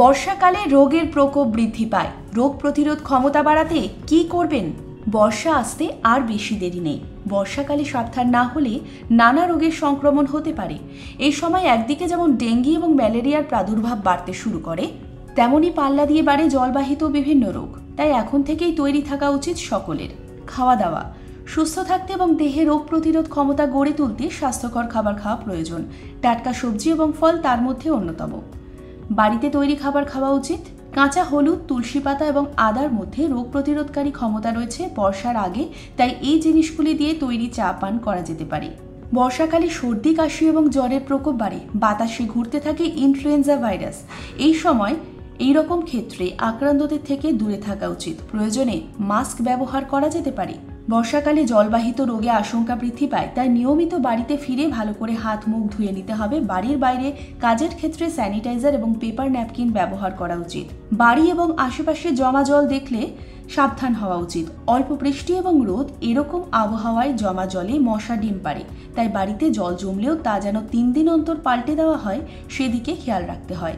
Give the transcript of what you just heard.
বর্ষাকালে রোগের প্রকোপ বৃদ্ধি পায়। রোগ প্রতিরোধ ক্ষমতা বাড়াতে কি করবেন? বর্ষা আসতে আর বেশি দেরি নেই। বর্ষাকালে সাবধান না হলে নানা রোগের সংক্রমণ হতে পারে। এই সময় একদিকে যেমন ডেঙ্গি এবং ম্যালেরিয়ার প্রাদুর্ভাব বাড়তে শুরু করে, তেমনি পাল্লা দিয়ে বাড়ে জলবাহিত বিভিন্ন রোগ। তাই এখন থেকেই তৈরি থাকা উচিত সকলের। খাওয়া দাওয়া সুস্থ থাকতে এবং দেহে রোগ প্রতিরোধ ক্ষমতা গড়ে তুলতে স্বাস্থ্যকর খাবার খাওয়া প্রয়োজন। টাটকা সবজি এবং ফল তার মধ্যে অন্যতম। বাড়িতে তৈরি খাবার খাওয়া উচিত। কাঁচা হলুদ, তুলসী পাতা এবং আদার মধ্যে রোগ প্রতিরোধকারী ক্ষমতা রয়েছে বর্ষার আগে, তাই এই জিনিসগুলি দিয়ে তৈরি চা পান করা যেতে পারে। বর্ষাকালে সর্দি, কাশি এবং জ্বরের প্রকোপ বাড়ে। বাতাসে ঘুরতে থাকে ইনফ্লুয়েঞ্জা ভাইরাস। এই সময় এই রকম ক্ষেত্রে আক্রান্তদের থেকে দূরে থাকা উচিত। প্রয়োজনে মাস্ক ব্যবহার করা যেতে পারে। বর্ষাকালে জলবাহিত রোগে আশঙ্কা বৃদ্ধি পায়, তাই নিয়মিত বাড়িতে ফিরে ভালো করে হাত মুখ ধুয়ে নিতে হবে। বাড়ির বাইরে কাজের ক্ষেত্রে স্যানিটাইজার এবং পেপার ন্যাপকিন ব্যবহার করা উচিত। বাড়ি এবং আশেপাশে জমা জল দেখলে সাবধান হওয়া উচিত। অল্প বৃষ্টি এবং রোদ এরকম আবহাওয়ায় জমা জলে মশা ডিম পাড়ে, তাই বাড়িতে জল জমলেও তা যেন 3 দিন অন্তর পাল্টে দেওয়া হয়, সেদিকে খেয়াল রাখতে হয়।